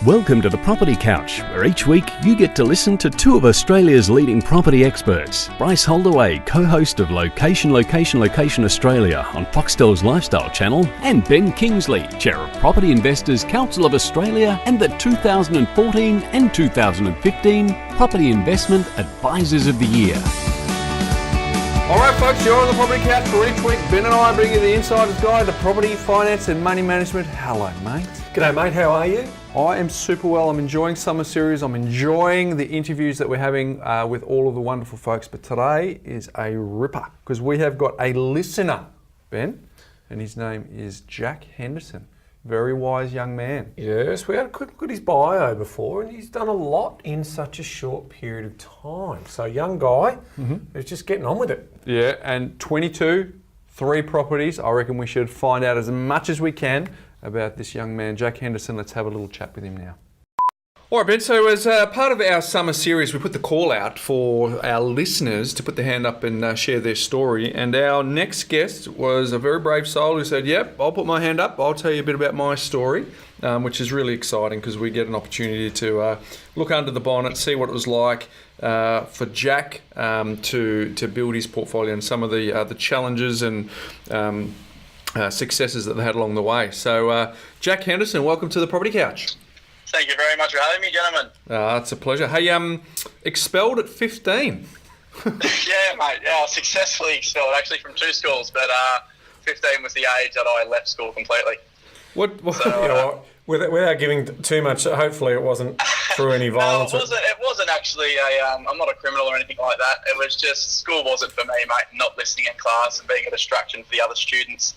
Welcome to the Property Couch, where each week you get to listen to two of Australia's leading property experts. Bryce Holdaway, co-host of Location Australia on Foxtel's Lifestyle Channel, and Ben Kingsley, chair of Property Investors Council of Australia and the 2014 and 2015 Property Investment Advisors of the Year. All right, folks, you're on the Property Couch for each week. Ben and I bring you the insider's guide to property, finance and money management. Hello, mate. G'day, mate. How are you? I am super well. I'm enjoying summer series. I'm enjoying the interviews that we're having with all of the wonderful folks. But today is a ripper because we have got a listener, Ben, and his name is Jack Henderson. Very wise young man. Yes, we had a quick look at his bio before, and he's done a lot in such a short period of time. So, young guy who's just getting on with it. Yeah, and 22, 3 properties. I reckon we should find out as much as we can about this young man, Jack Henderson. Let's have a little chat with him now. All right, Ben, so as part of our summer series, we put the call out for our listeners to put their hand up and share their story. And our next guest was a very brave soul who said, yep, I'll put my hand up. I'll tell you a bit about my story, which is really exciting because we get an opportunity to look under the bonnet, see what it was like for Jack to build his portfolio and some of the challenges and successes that they had along the way. So, Jack Henderson, welcome to the Property Couch. Thank you very much for having me, gentlemen. It's a pleasure. Hey, expelled at 15. Yeah, mate. Yeah, I was successfully expelled, actually, from 2 schools, but 15 was the age that I left school completely. What? So, You know what? Without giving too much, hopefully it wasn't through any violence. No, it wasn't actually I'm not a criminal or anything like that. It was just school wasn't for me, mate. Not listening in class and being a distraction for the other students.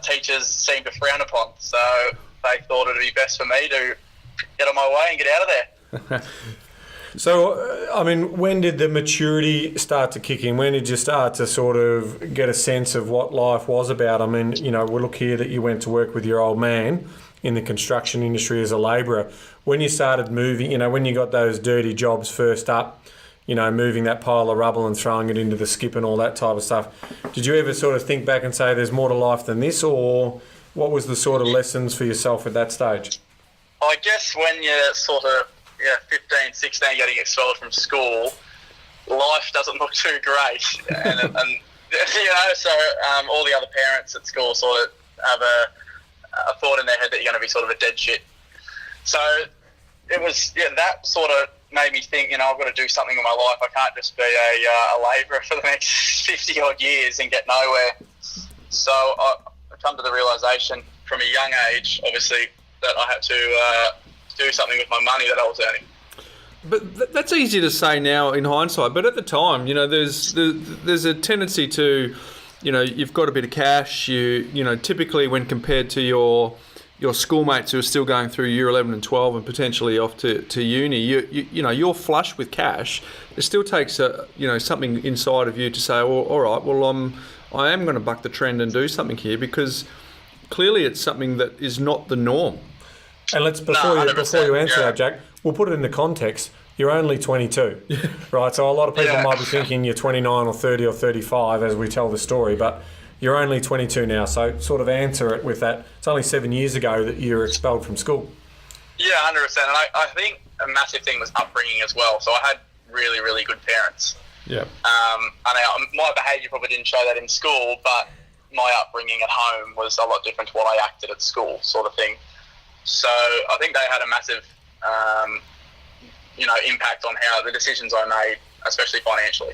Teachers seemed to frown upon, so they thought it would be best for me to get on my way and get out of there. So, I mean, when did the maturity start to kick in? When did you start to sort of get a sense of what life was about? I mean, you know, we look here that you went to work with your old man in the construction industry as a labourer. When you started moving, you know, when you got those dirty jobs first up, you know, moving that pile of rubble and throwing it into the skip and all that type of stuff, did you ever sort of think back and say there's more to life than this, or what was the sort of lessons for yourself at that stage? I guess when you're sort of 15, 16, getting expelled from school, life doesn't look too great. and you know, so all the other parents at school sort of have a thought in their head that you're going to be sort of a dead shit. So it was, that sort of made me think, you know, I've got to do something in my life. I can't just be a labourer for the next 50 odd years and get nowhere. So I come to the realisation from a young age, obviously, that I had to do something with my money that I was earning. But that's easy to say now in hindsight. But at the time, you know, there's a tendency to, you know, you've got a bit of cash. You know, typically when compared to your schoolmates who are still going through year 11 and 12 and potentially off to uni, you know, you're flush with cash. It still takes something inside of you to say, well, all right, well, I am going to buck the trend and do something here, because clearly it's something that is not the norm. And before you answer that, Jack, we'll put it into context. You're only 22, right? So a lot of people might be thinking you're 29 or 30 or 35 as we tell the story, but you're only 22 now. So sort of answer it with that. It's only 7 years ago that you were expelled from school. Yeah, 100%. And I think a massive thing was upbringing as well. So I had really, really good parents. Yeah. And my behaviour probably didn't show that in school, but my upbringing at home was a lot different to what I acted at school, sort of thing. So I think they had a massive, impact on how the decisions I made, especially financially.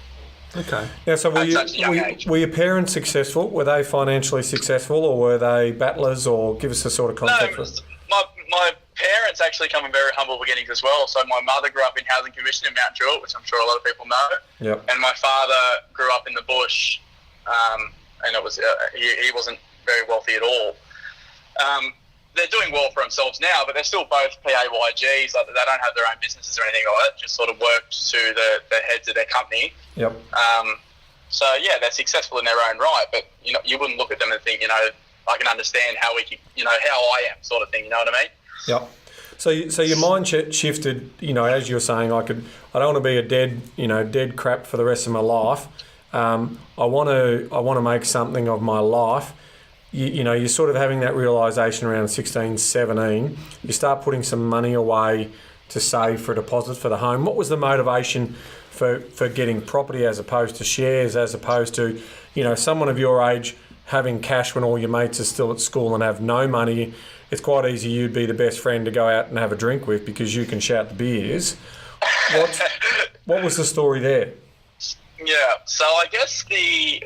Okay. Now, so were your parents successful? Were they financially successful, or were they battlers? Or give us a sort of context. No, my parents actually come from very humble beginnings as well. So my mother grew up in Housing Commission in Mount Druitt, which I'm sure a lot of people know. Yep. And my father grew up in the bush, and it was he wasn't very wealthy at all. They're doing well for themselves now, but they're still both PAYGs. Like, they don't have their own businesses or anything like that. Just sort of worked to the heads of their company. Yep. So yeah, they're successful in their own right, but you know, you wouldn't look at them and think, you know, I can understand how we, you know, how I am, sort of thing. You know what I mean? Yep. So your mind shifted. You know, as you're saying, I don't want to be a dead crap for the rest of my life. I want to make something of my life. you're sort of having that realisation around 16, 17. You start putting some money away to save for a deposit for the home. What was the motivation for getting property as opposed to shares, as opposed to, someone of your age having cash when all your mates are still at school and have no money? It's quite easy. You'd be the best friend to go out and have a drink with because you can shout the beers. What was the story there? Yeah, so I guess the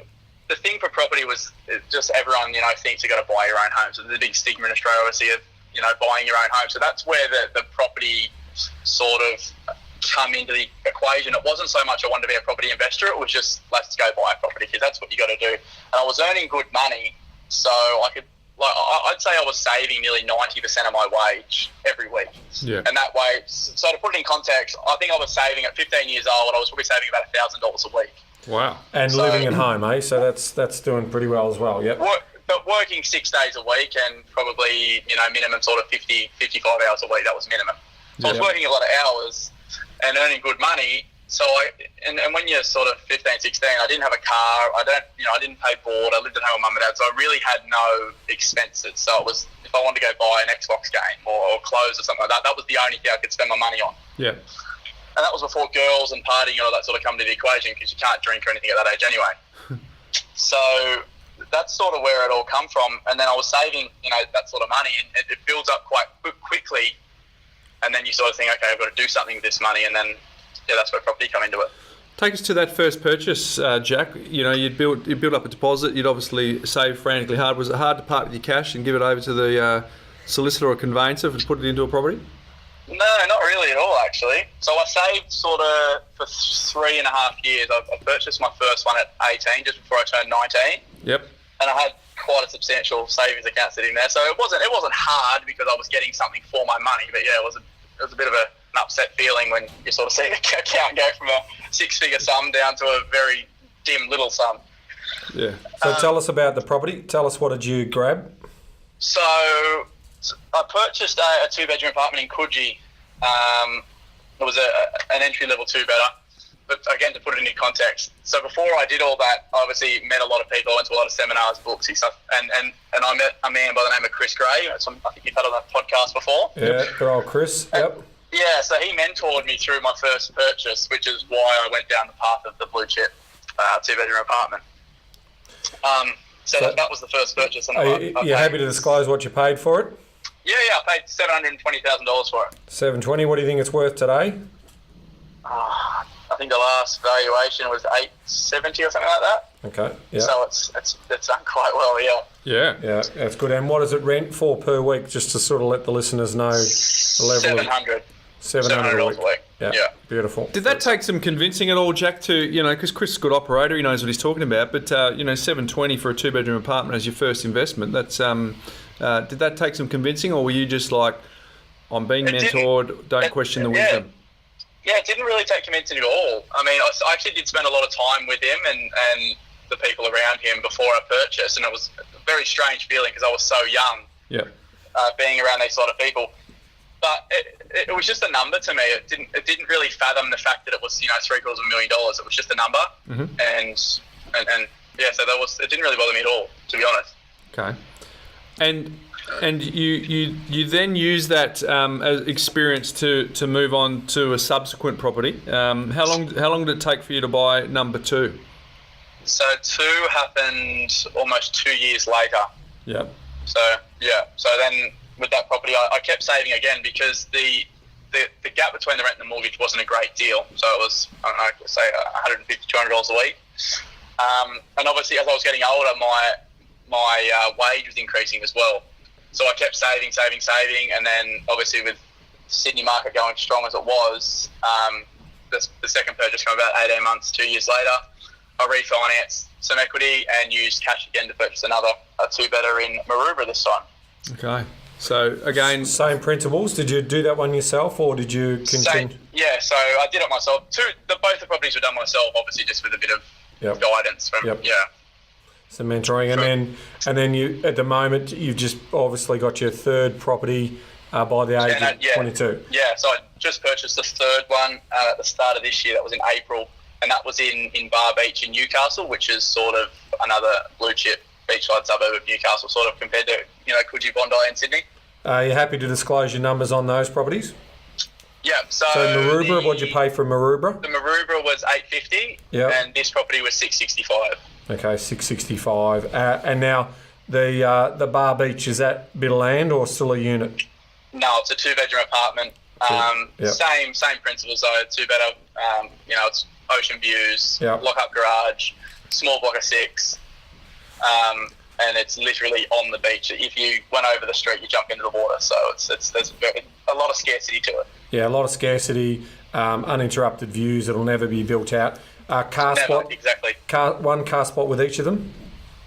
thing for property was just everyone, thinks you've got to buy your own home. So there's a big stigma in Australia, obviously, of, buying your own home. So that's where the property sort of come into the equation. It wasn't so much I wanted to be a property investor. It was just, let's go buy a property because that's what you got to do. And I was earning good money, so I'd say I was saving nearly 90% of my wage every week. Yeah. And that way, so to put it in context, I think I was saving at 15 years old, I was probably saving about $1,000 a week. Wow. And living at home, eh? So that's doing pretty well as well, yep. But working 6 days a week and probably, minimum sort of 50, 55 hours a week, that was minimum. So I was working a lot of hours and earning good money. So and when you're sort of 15, 16, I didn't have a car. I didn't pay board. I lived at home with mum and dad. So I really had no expenses. So it was, if I wanted to go buy an Xbox game or clothes or something like that, that was the only thing I could spend my money on. Yeah. And that was before girls and partying and all that sort of come to the equation because you can't drink or anything at that age anyway. So that's sort of where it all come from. And then I was saving, that sort of money, and it builds up quite quickly. And then you sort of think, okay, I've got to do something with this money, and then that's where property come into it. Take us to that first purchase, Jack. You'd build up a deposit. You'd obviously save frantically hard. Was it hard to part with your cash and give it over to the solicitor or conveyancer to put it into a property? No, not really at all, actually. So I saved sort of for 3.5 years. I purchased my first one at 18, just before I turned 19. Yep. And I had quite a substantial savings account sitting there. So it wasn't hard because I was getting something for my money. But yeah, it was a bit of an upset feeling when you sort of see the account go from a 6-figure sum down to a very dim little sum. Yeah. So tell us about the property. Tell us, what did you grab? So I purchased a 2-bedroom apartment in Coogee. It was an entry-level 2-bedder. But again, to put it into context, so before I did all that, I obviously met a lot of people, went to a lot of seminars, books, and stuff, and I met a man by the name of Chris Gray. I think you've had on that podcast before. Yeah, good old Chris. Yep. Yeah, so he mentored me through my first purchase, which is why I went down the path of the blue chip 2-bedroom apartment. So that was the first purchase. And you're happy to disclose what you paid for it? Yeah, I paid $720,000 for it. $720. What do you think it's worth today? I think the last valuation was $870 or something like that. Okay. Yeah. So it's done quite well. Yeah. Yeah, that's good. And what does it rent for per week? Just to sort of let the listeners know the level. $700 a week. Yeah. Beautiful. Did that take some convincing at all, Jack? To because Chris is a good operator, he knows what he's talking about. But $720 for a 2-bedroom apartment as your first investment. That's did that take some convincing, or were you just like, I'm being mentored, don't question the wisdom? Yeah, it didn't really take convincing at all. I mean, I actually did spend a lot of time with him and the people around him before I purchased, and it was a very strange feeling because I was so young. Yeah. Being around these sort of people, but it was just a number to me. It didn't really fathom the fact that it was $750,000. It was just a number, and so it didn't really bother me at all, to be honest. Okay, and you then use that as experience to move on to a subsequent property. How long did it take for you to buy number 2? So 2 happened almost 2 years later. Yeah. So then with that property, I kept saving again because the gap between the rent and the mortgage wasn't a great deal. So it was, I don't know, say $150, $200 a week. And obviously as I was getting older, my wage was increasing as well. So I kept saving, and then obviously with Sydney market going strong as it was, the second purchase from about 18 months, 2 years later, I refinanced some equity and used cash again to purchase a 2-bedder in Maroubra this time. Okay. So again, same principles. Did you do that one yourself, or did you continue? Yeah, so I did it myself. Both the properties were done myself, obviously just with a bit of guidance from some mentoring, and then you at the moment you've just obviously got your third property by the age of 22. Yeah, so I just purchased the third one at the start of this year. That was in April, and that was in Bar Beach in Newcastle, which is sort of another blue chip beachside suburb of Newcastle, sort of compared to, Coogee, Bondi and Sydney. Are you happy to disclose your numbers on those properties? Yeah, so Maroubra, what'd you pay for Maroubra? The Maroubra was $850, and this property was $665. Okay, $665. And now the Bar Beach, is that a bit of land or still a unit? No, it's a 2-bedroom apartment. Same principles though. 2-bedder. It's ocean views, lock-up garage, small block of 6, and it's literally on the beach. If you went over the street, you jump into the water. So there's a lot of scarcity to it. Yeah, a lot of scarcity, uninterrupted views. It'll never be built out. Car spot, exactly. One car spot with each of them.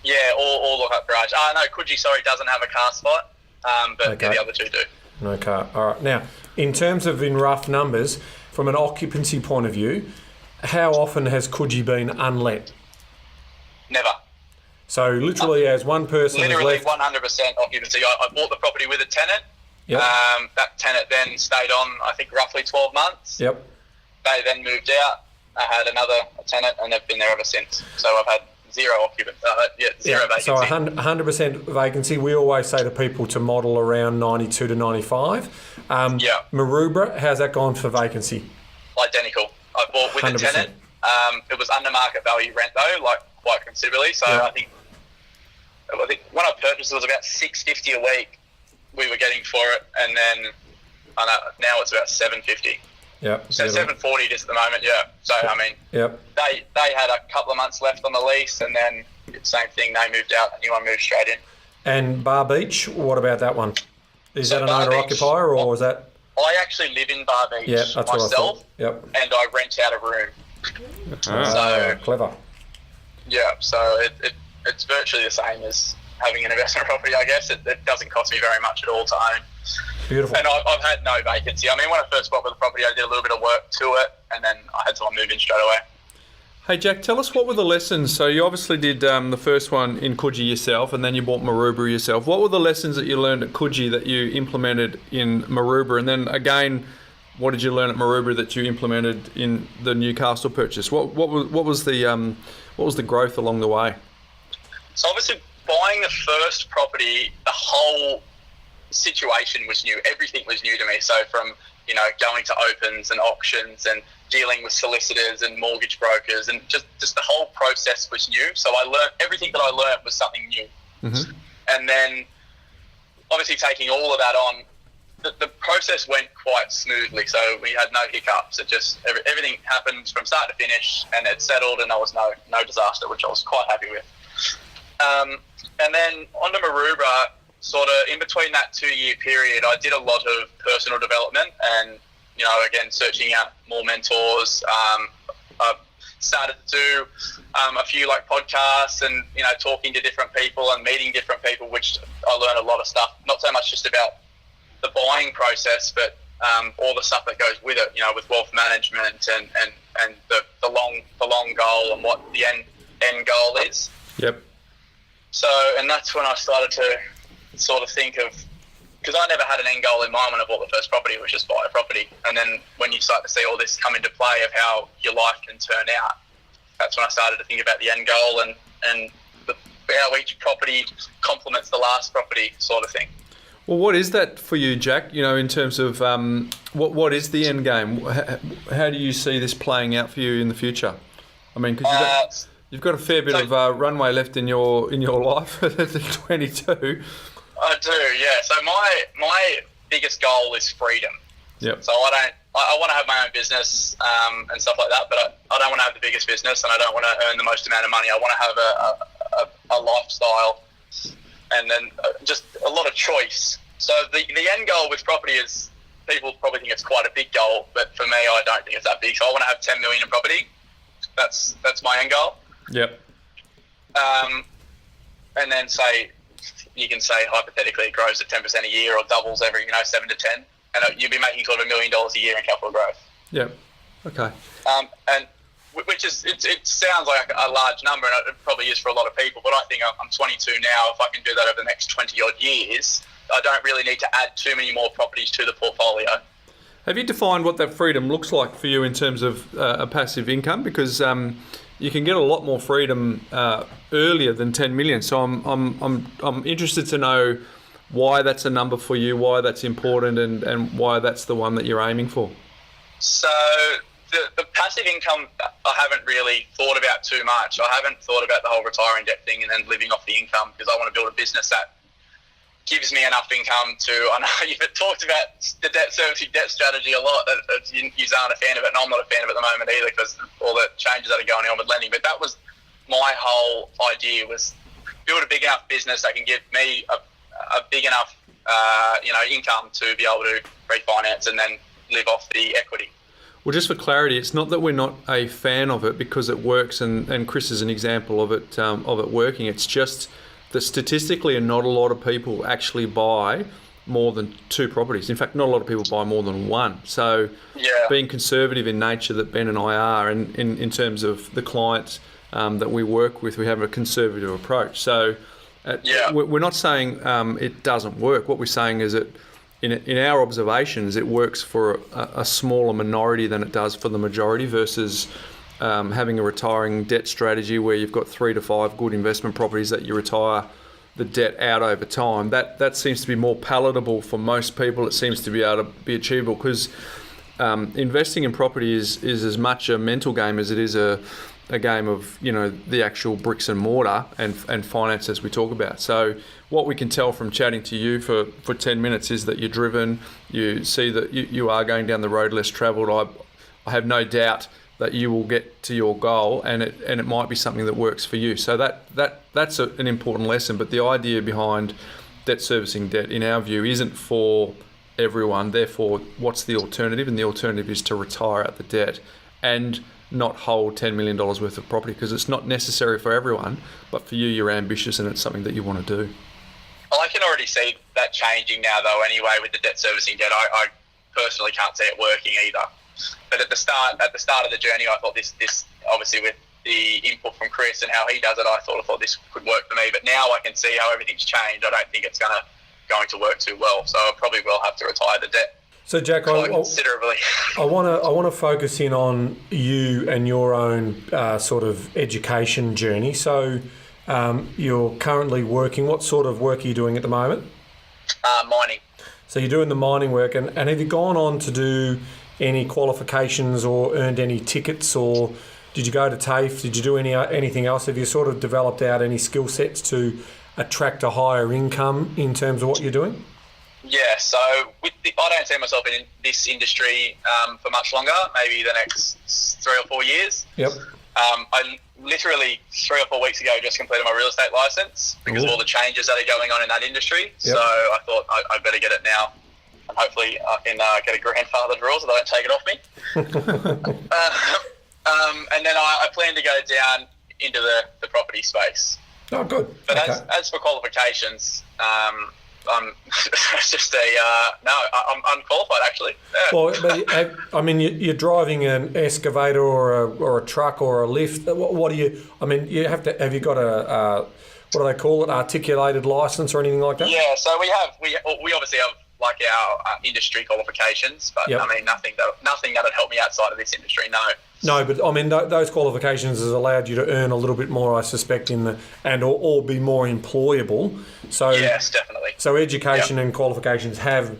Yeah, all lock-up garage. No, Coogee, doesn't have a car spot, but the other two do. No car. All right. Now, in terms of in rough numbers, from an occupancy point of view, how often has Coogee been unlet? Never. So literally, as one person literally has left, 100% occupancy. I bought the property with a tenant. Yep. That tenant then stayed on, I think, roughly 12 months. Yep. They then moved out. I had another tenant, and they've been there ever since. So I've had zero occupancy. Zero vacancy. So 100% vacancy. We always say to people to model around 92 to 95. Maroubra, how's that gone for vacancy? Identical. I bought with 100%. A tenant. It was under market value rent though, like quite considerably. So I think when I purchased, it was about $650 a week we were getting for it, and then now it's about $750. Yeah. So $740 it is at the moment. Yeah. So they had a couple of months left on the lease, and then same thing. They moved out. A new one moved straight in. And Bar Beach, what about that one? Is that an owner occupier or is that? I actually live in Bar Beach myself. Yep. And I rent out a room. So clever. Yeah. So it's virtually the same as having an investment property. I guess it doesn't cost me very much at all to own. Beautiful. And I've had no vacancy. I mean, when I first bought the property, I did a little bit of work to it, and then I had someone move in straight away. Hey Jack, tell us, what were the lessons? So you obviously did the first one in Coogee yourself, and then you bought Maroubra yourself. What were the lessons that you learned at Coogee that you implemented in Maroubra? And then again, what did you learn at Maroubra that you implemented in the Newcastle purchase? What was the growth along the way? So obviously, buying the first property, the whole situation was new. Everything was new to me. So from going to opens and auctions and dealing with solicitors and mortgage brokers, and just the whole process was new. So I learned everything that I learned was something new. Mm-hmm. And then obviously taking all of that on, the process went quite smoothly. So we had no hiccups. It just everything happened from start to finish, and it settled, and there was no disaster, which I was quite happy with. And then onto Maroubra, sort of in between that 2-year period, I did a lot of personal development and, again, searching out more mentors. I've started to do a few podcasts and, talking to different people and meeting different people, which I learned a lot of stuff, not so much just about the buying process, but all the stuff that goes with it, with wealth management and the long goal and what the end goal is. Yep. So, and that's when I started to sort of think of, because I never had an end goal in mind when I bought the first property. It was just buy a property. And then when you start to see all this come into play of how your life can turn out, that's when I started to think about the end goal and how each property complements the last property sort of thing. Well, what is that for you, Jack? In terms of what is the end game? How do you see this playing out for you in the future? I mean, because you've got a fair bit of runway left in your life at 22. I do, yeah. So my biggest goal is freedom. Yep. So I want to have my own business and stuff like that, but I don't want to have the biggest business, and I don't want to earn the most amount of money. I want to have a lifestyle, and then just a lot of choice. So the end goal with property is, people probably think it's quite a big goal, but for me, I don't think it's that big. So I want to have 10 million in property. That's my end goal. Yep. And then you can say hypothetically it grows at 10% a year or doubles every 7 to 10, and you'll be making sort of $1 million a year in capital growth. Yep. Okay. And which is it sounds like a large number, and it probably is for a lot of people. But I think I'm 22 now. If I can do that over the next 20 odd years, I don't really need to add too many more properties to the portfolio. Have you defined what that freedom looks like for you in terms of a passive income? Because you can get a lot more freedom earlier than 10 million. So I'm interested to know why that's a number for you, why that's important, and why that's the one that you're aiming for. So the passive income, I haven't really thought about too much. I haven't thought about the whole retiring debt thing and then living off the income, because I want to build a business that gives me enough income to, I know you've talked about the debt servicing debt strategy a lot. You aren't a fan of it, and I'm not a fan of it at the moment either, because all the changes that are going on with lending. But that was my whole idea, was build a big enough business that can give me a big enough income to be able to refinance and then live off the equity. Well, just for clarity, it's not that we're not a fan of it because it works, and Chris is an example of it working. It's just that statistically, not a lot of people actually buy more than 2 properties. In fact, not a lot of people buy more than 1. So being conservative in nature that Ben and I are, and in terms of the clients that we work with, we have a conservative approach. So we're not saying it doesn't work. What we're saying is that in our observations, it works for a smaller minority than it does for the majority, versus having a retiring debt strategy where you've got 3 to 5 good investment properties that you retire the debt out over time. That seems to be more palatable for most people. It seems to be able to be achievable, because investing in property is as much a mental game as it is a game of the actual bricks and mortar and finance, as we talk about. So what we can tell from chatting to you for 10 minutes is that you're driven. You see that you are going down the road less travelled. I have no doubt that you will get to your goal, and it might be something that works for you. So that's an important lesson. But the idea behind debt servicing debt, in our view, isn't for everyone. Therefore, what's the alternative? And the alternative is to retire out the debt and not hold $10 million worth of property, because it's not necessary for everyone. But for you, you're ambitious and it's something that you want to do. I can already see that changing now, though, anyway, with the debt servicing debt. I personally can't see it working either. But at the start of the journey, I thought this obviously, with the input from Chris and how he does it, I thought this could work for me. But now I can see how everything's changed. I don't think it's going to work too well. So I probably will have to retire the debt. So Jack, considerably. I want to focus in on you and your own sort of education journey. So you're currently working. What sort of work are you doing at the moment? Mining. So you're doing the mining work, and have you gone on to do any qualifications or earned any tickets, or did you go to TAFE? Did you do anything else? Have you sort of developed out any skill sets to attract a higher income in terms of what you're doing? Yeah, so I don't see myself in this industry for much longer, maybe the next 3 or 4 years. Yep. I literally 3 or 4 weeks ago just completed my real estate license because of all the changes that are going on in that industry. Yep. So I thought I better get it now. And hopefully I can get a grandfather rule so they don't take it off me. And then I plan to go down into the property space. Oh, good. But okay. as for qualifications, I'm just I'm unqualified actually. Yeah. Well, but, I mean, you're driving an excavator or a truck or a lift. What do you? I mean, you have you got a what do they call it? Articulated license or anything like that? Yeah. So we obviously have like our industry qualifications, but I mean nothing that would help me outside of this industry. No, but I mean those qualifications has allowed you to earn a little bit more, I suspect, or be more employable. So yes, definitely. So education and qualifications have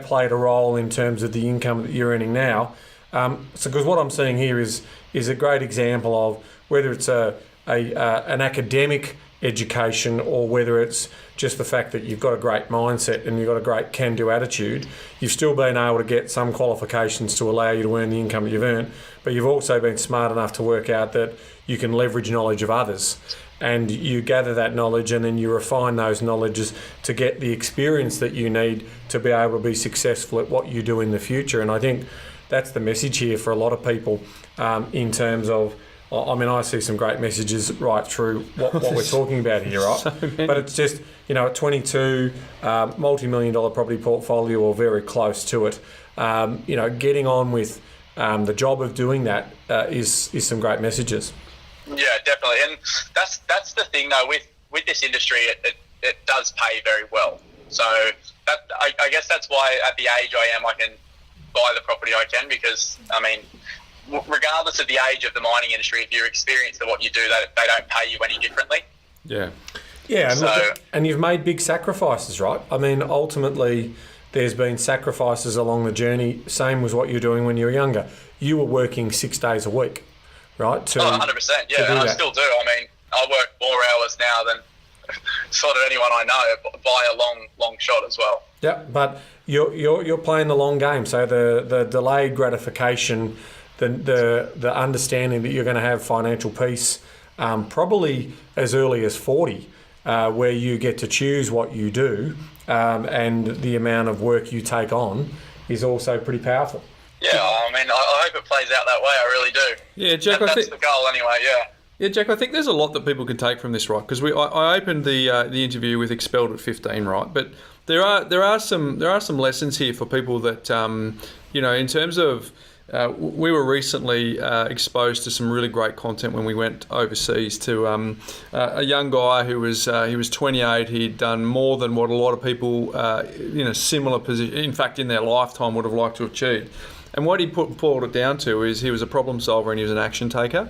played a role in terms of the income that you're earning now. So because what I'm seeing here is a great example of whether it's an academic education or whether it's just the fact that you've got a great mindset and you've got a great can-do attitude, you've still been able to get some qualifications to allow you to earn the income that you've earned, but you've also been smart enough to work out that you can leverage knowledge of others, and you gather that knowledge and then you refine those knowledges to get the experience that you need to be able to be successful at what you do in the future. And I think that's the message here for a lot of people in terms of, I mean, I see some great messages right through what we're talking about here, right? But it's just, at 22, multi-million dollar property portfolio or very close to it, getting on with the job of doing that is some great messages. Yeah, definitely. And that's the thing, though, with this industry, it does pay very well. So I guess that's why at the age I am, I can buy the property I can, because, I mean, regardless of the age of the mining industry, if you're experienced at what you do, they don't pay you any differently. Yeah. Yeah, and, So- and you've made big sacrifices, right? I mean, ultimately, there's been sacrifices along the journey, same as what you're doing when you were younger. You were working 6 days a week, right? 100%, yeah, and I still do. I mean, I work more hours now than sort of anyone I know by a long shot as well. Yeah, but you're playing the long game, so the delayed gratification, the understanding that you're going to have financial peace, probably as early as 40, where you get to choose what you do, and the amount of work you take on is also pretty powerful. Yeah, I mean, I hope it plays out that way. I really do. Yeah, Jack, That's the goal anyway. Yeah. Yeah, Jack, I think there's a lot that people can take from this, right? Because I opened the interview with Expelled at 15, right? But there are some lessons here for people that in terms of we were recently exposed to some really great content when we went overseas to a young guy who was he was 28. He'd done more than what a lot of people in a similar position, in fact, in their lifetime, would have liked to have achieved. And what he boiled it down to is he was a problem solver and he was an action taker,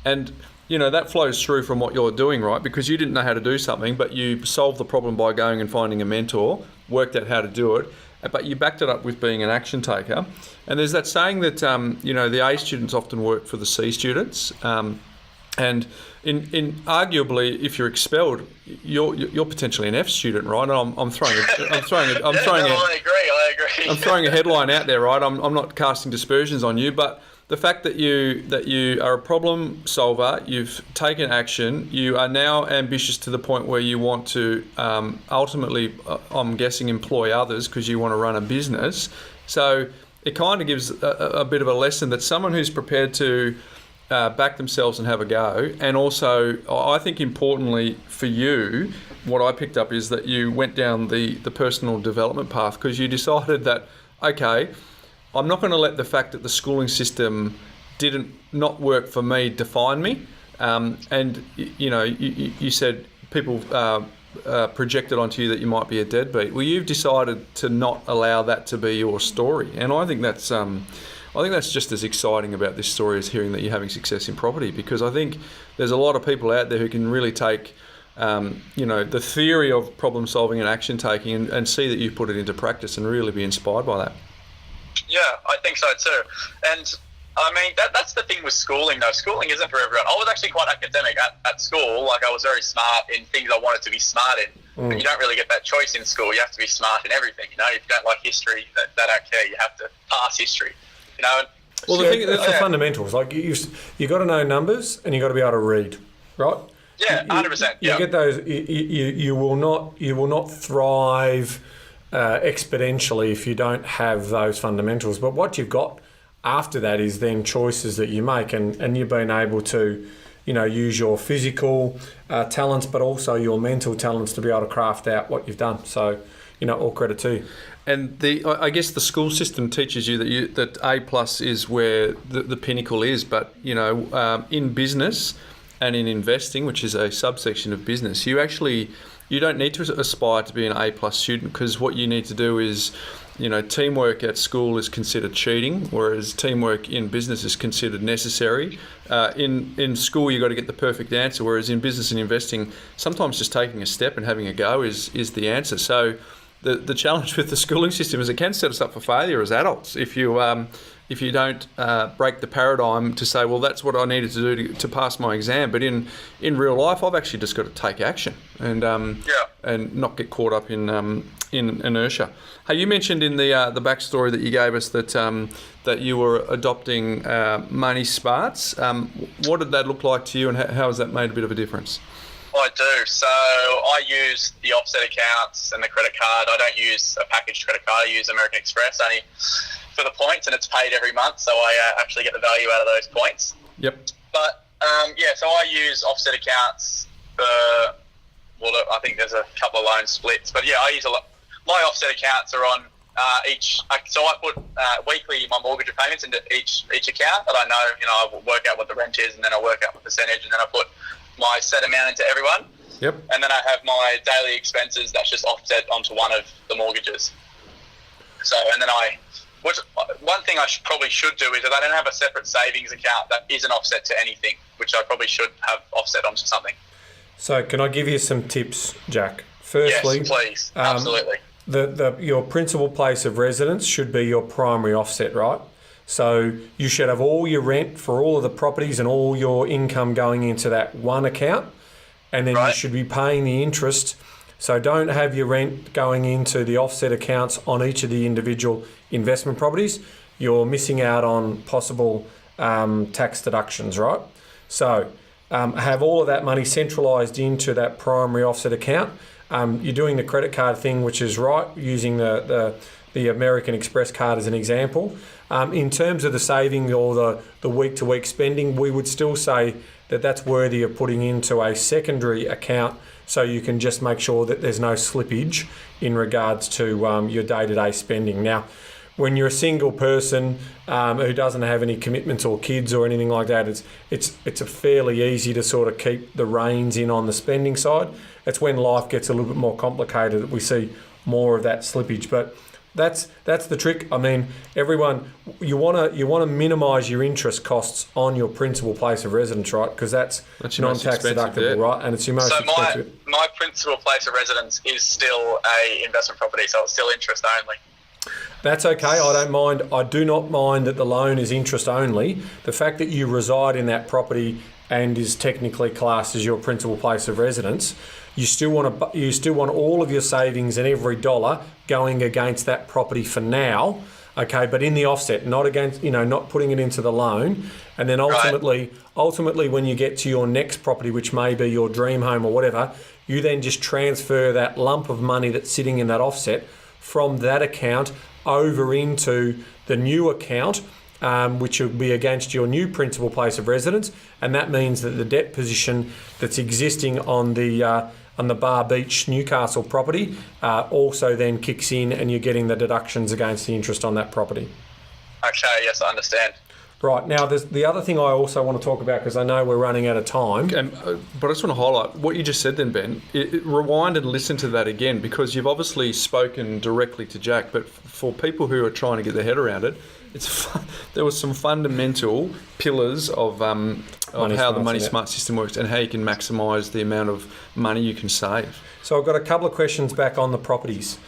and that flows through from what you're doing, right? Because you didn't know how to do something, but you solved the problem by going and finding a mentor, worked out how to do it, but you backed it up with being an action taker. And there's that saying that, the A students often work for the C students. And in arguably, if you're expelled, you're potentially an F student, right? And I'm throwing a headline out there, right? I'm not casting dispersions on you, but the fact that you are a problem solver, you've taken action, you are now ambitious to the point where you want to ultimately, I'm guessing, employ others because you want to run a business. So it kind of gives a bit of a lesson that someone who's prepared to back themselves and have a go, and also I think importantly for you, what I picked up is that you went down the personal development path because you decided that, okay, I'm not going to let the fact that the schooling system didn't not work for me define me. And you said people projected onto you that you might be a deadbeat. Well, you've decided to not allow that to be your story, and I think that's just as exciting about this story as hearing that you're having success in property, because I think there's a lot of people out there who can really take the theory of problem solving and action taking and see that you put it into practice and really be inspired by that. Yeah, I think so too. And I mean, that's the thing with schooling though. Schooling isn't for everyone. I was actually quite academic at school. Like, I was very smart in things I wanted to be smart in. But you don't really get that choice in school. You have to be smart in everything. If you don't like history, they don't care. You have to pass history. Well, that's the fundamentals. Like, you got to know numbers and you got to be able to read, right? Yeah, 100%. You get those. You will not thrive exponentially if you don't have those fundamentals. But what you've got after that is then choices that you make, and you've been able to, use your physical talents, but also your mental talents to be able to craft out what you've done. So, all credit to you. And I guess the school system teaches you that A+ is where the pinnacle is, but in business and in investing, which is a subsection of business, you don't need to aspire to be an A+ student, because what you need to do is, teamwork at school is considered cheating, whereas teamwork in business is considered necessary. In school, you've got to get the perfect answer, whereas in business and investing, sometimes just taking a step and having a go is the answer. So the challenge with the schooling system is it can set us up for failure as adults if you don't break the paradigm to say, well, that's what I needed to do to pass my exam. But in real life, I've actually just got to take action and not get caught up in inertia. Hey, you mentioned in the backstory that you gave us that you were adopting money smarts. What did that look like to you, and how has that made a bit of a difference? I do. So I use the offset accounts and the credit card. I don't use a packaged credit card. I use American Express only for the points, and it's paid every month, so I actually get the value out of those points. Yep. But so I use offset accounts for, I think there's a couple of loan splits, but I use a lot. My offset accounts are on each. So I put weekly my mortgage repayments into each account that I know. I work out what the rent is, and then I work out my percentage, and then I put my set amount into everyone. Yep. And then I have my daily expenses that's just offset onto one of the mortgages. So, and then I Which, one thing I probably should do is that I don't have a separate savings account that isn't offset to anything, which I probably should have offset onto something. So can I give you some tips, Jack? Firstly, yes, please. Absolutely. Your principal place of residence should be your primary offset, right? So you should have all your rent for all of the properties and all your income going into that one account, and then you should be paying the interest. So don't have your rent going into the offset accounts on each of the individual investment properties. You're missing out on possible tax deductions, right? So have all of that money centralised into that primary offset account. You're doing the credit card thing, which is right, using the American Express card as an example. In terms of the saving or the week-to-week spending, we would still say that that's worthy of putting into a secondary account, so you can just make sure that there's no slippage in regards to your day-to-day spending. Now, when you're a single person who doesn't have any commitments or kids or anything like that, it's a fairly easy to sort of keep the reins in on the spending side. It's when life gets a little bit more complicated that we see more of that slippage. But that's the trick. I mean, everyone, you want to minimise your interest costs on your principal place of residence, right? Because that's non-tax deductible, right? And it's your most expensive. So my principal place of residence is still a investment property, so it's still interest only. That's okay. I don't mind. I do not mind that the loan is interest only. The fact that you reside in that property and is technically classed as your principal place of residence, you still want all of your savings and every dollar going against that property for now. Okay, but in the offset, not against, not putting it into the loan, and then ultimately, when you get to your next property, which may be your dream home or whatever, you then just transfer that lump of money that's sitting in that offset from that account over into the new account, which will be against your new principal place of residence, and that means that the debt position that's existing on the Bar Beach Newcastle property also then kicks in, and you're getting the deductions against the interest on that property. Okay, yes, I understand. Right, now there's the other thing I also want to talk about, because I know we're running out of time. But I just want to highlight what you just said then, Ben. Rewind and listen to that again, because you've obviously spoken directly to Jack, but for people who are trying to get their head around it, there was some fundamental pillars of how the Money Smart system works and how you can maximise the amount of money you can save. So I've got a couple of questions back on the properties.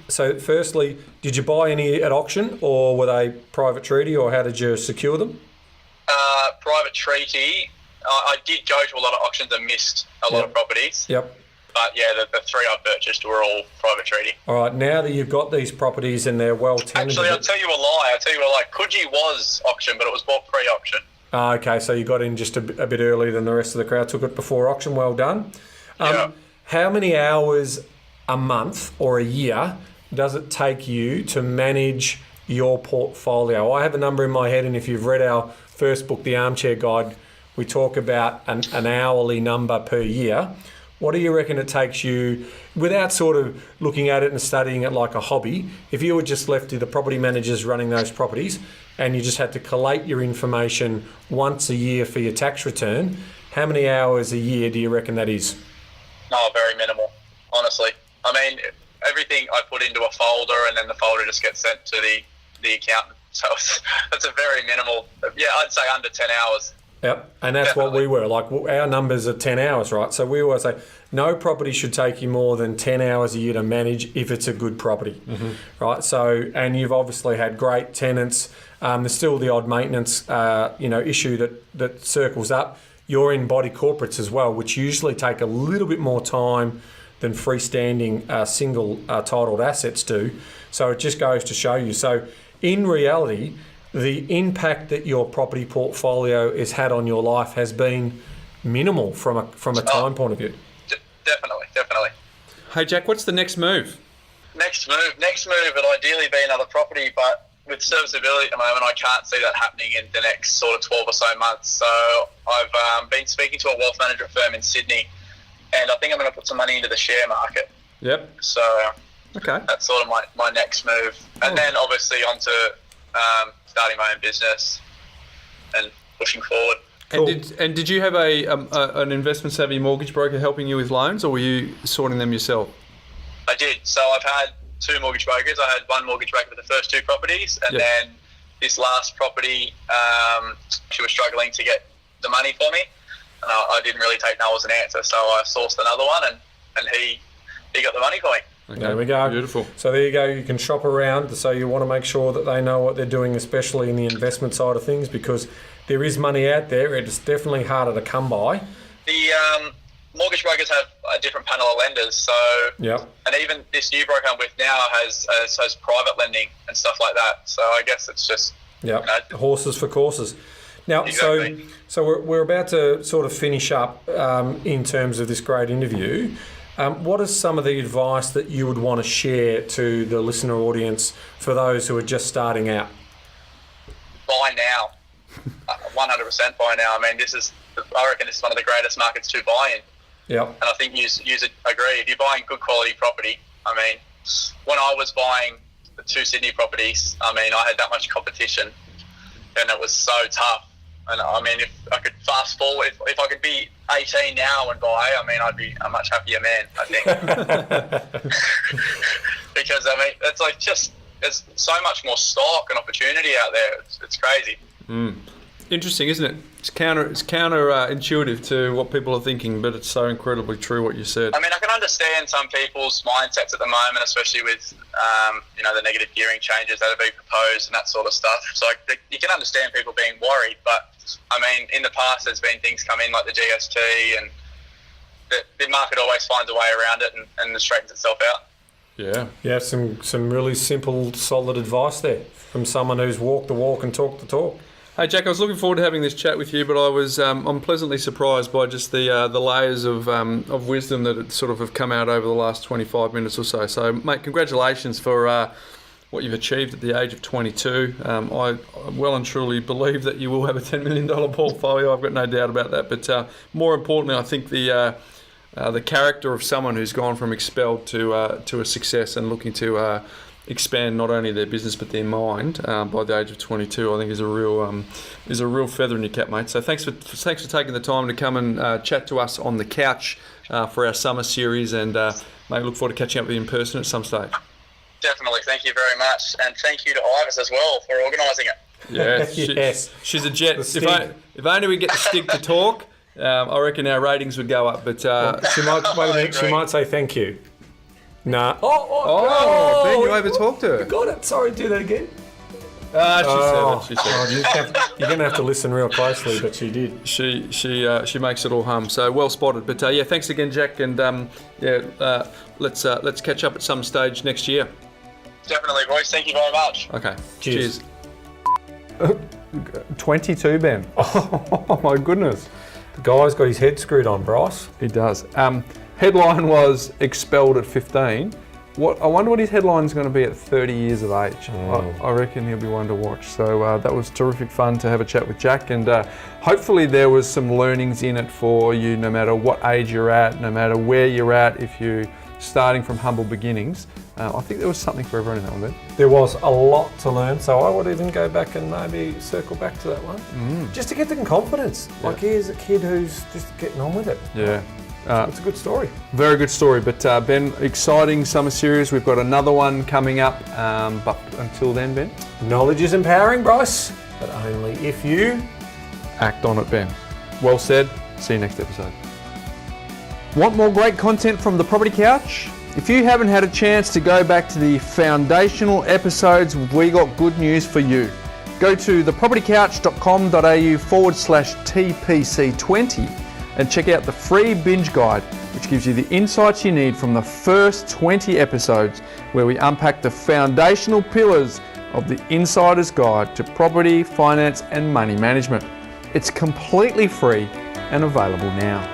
So firstly, did you buy any at auction, or were they private treaty, or how did you secure them? Private treaty. I did go to a lot of auctions and missed a lot of properties. Yep. But yeah, the three I purchased were all private treaty. All right, now that you've got these properties and they're well tenanted... Actually, I'll tell you a lie. Coogee was auction, but it was bought pre-auction. Okay, so you got in just a bit earlier than the rest of the crowd, took it before auction. Well done. How many hours a month or a year does it take you to manage your portfolio? I have a number in my head, and if you've read our first book, The Armchair Guide, we talk about an hourly number per year. What do you reckon it takes you, without sort of looking at it and studying it like a hobby, if you were just left to the property managers running those properties and you just had to collate your information once a year for your tax return, how many hours a year do you reckon that is? No, very minimal, honestly. I mean, everything I put into a folder, and then the folder just gets sent to the accountant. So it's a very minimal, I'd say under 10 hours. Yep, and that's Definitely. What we were. Like, our numbers are 10 hours, right? So we always say no property should take you more than 10 hours a year to manage if it's a good property, right? So, and you've obviously had great tenants. There's still the odd maintenance, issue that circles up. You're in body corporates as well, which usually take a little bit more time than freestanding single titled assets do. So it just goes to show you. So in reality, the impact that your property portfolio has had on your life has been minimal from a time point of view. Definitely. Hey Jack, what's the next move? Next move would ideally be another property, but with serviceability at the moment, I can't see that happening in the next sort of 12 or so months. So I've been speaking to a wealth management firm in Sydney, and I think I'm going to put some money into the share market. Yep. So okay, that's sort of my next move. And then obviously onto starting my own business and pushing forward. Cool. And did you have an investment savvy mortgage broker helping you with loans, or were you sorting them yourself? I did. So I've had 2 mortgage brokers. I had one mortgage broker for the first 2 properties, and then this last property, she was struggling to get the money for me, and I didn't really take no as an answer, so I sourced another one, and he got the money for me. Okay. There we go. Beautiful. So there you go. You can shop around. So you want to make sure that they know what they're doing, especially in the investment side of things, because there is money out there. It's definitely harder to come by. The mortgage brokers have a different panel of lenders, so and even this new broker I'm with now has private lending and stuff like that. So I guess it's just horses for courses. Now, exactly. so we're about to sort of finish up in terms of this great interview. What is some of the advice that you would want to share to the listener audience for those who are just starting out? Buy now. 100% buy now. I mean, I reckon this is one of the greatest markets to buy in. Yep. And I think you agree. If you're buying good quality property, I mean, when I was buying the 2 Sydney properties, I mean, I had that much competition, and it was so tough. And I mean, if I could fast forward, if I could be 18 now and buy, I mean, I'd be a much happier man, I think. Because I mean, it's like there's so much more stock and opportunity out there. It's crazy. Interesting, isn't it? It's counterintuitive to what people are thinking, but it's so incredibly true what you said. I mean, I can understand some people's mindsets at the moment, especially with the negative gearing changes that are being proposed and that sort of stuff. So you can understand people being worried, but I mean, in the past there's been things come in like the GST, and the market always finds a way around it and straightens itself out. Yeah, some really simple, solid advice there from someone who's walked the walk and talked the talk. Hey Jack, I was looking forward to having this chat with you, but I'm pleasantly surprised by just the layers of wisdom that sort of have come out over the last 25 minutes or so. So, mate, congratulations for what you've achieved at the age of 22. I well and truly believe that you will have a $10 million portfolio. I've got no doubt about that. But more importantly, I think the character of someone who's gone from Expelled to a success and looking to expand not only their business but their mind by the age of 22, I think is a real feather in your cap, mate. So thanks for taking the time to come and chat to us on the couch for our summer series, and mate, look forward to catching up with you in person at some stage. Definitely, thank you very much, and thank you to Ivis as well for organising it. Yeah, she's a jet. If only we get the stick to talk, I reckon our ratings would go up. But she might say thank you. Nah. Ben, you over-talked her. Got it. Sorry, do that again. She said it. You're going to have to listen real closely, but she did. She makes it all hum. So well spotted. But yeah, thanks again, Jack. And let's catch up at some stage next year. Definitely, boys. Thank you very much. Okay. Cheers. 22, Ben. Oh my goodness. The guy's got his head screwed on, Bryce. He does. Headline was Expelled at 15. I wonder what his headline's going to be at 30 years of age. I reckon he'll be one to watch. So that was terrific fun to have a chat with Jack, and hopefully there was some learnings in it for you, no matter what age you're at, no matter where you're at, if you're starting from humble beginnings. I think there was something for everyone in that one, Ben. There was a lot to learn, so I would even go back and maybe circle back to that one. Just to get the confidence. Yeah. Like, here's a kid who's just getting on with it. Yeah. It's a good story. Very good story. But Ben, exciting summer series. We've got another one coming up. But until then, Ben. Knowledge is empowering, Bryce, but only if you act on it, Ben. Well said. See you next episode. Want more great content from The Property Couch? If you haven't had a chance to go back to the foundational episodes, we got good news for you. Go to thepropertycouch.com.au/TPC20 and check out the free binge guide, which gives you the insights you need from the first 20 episodes, where we unpack the foundational pillars of the insider's guide to property, finance and money management. It's completely free and available now.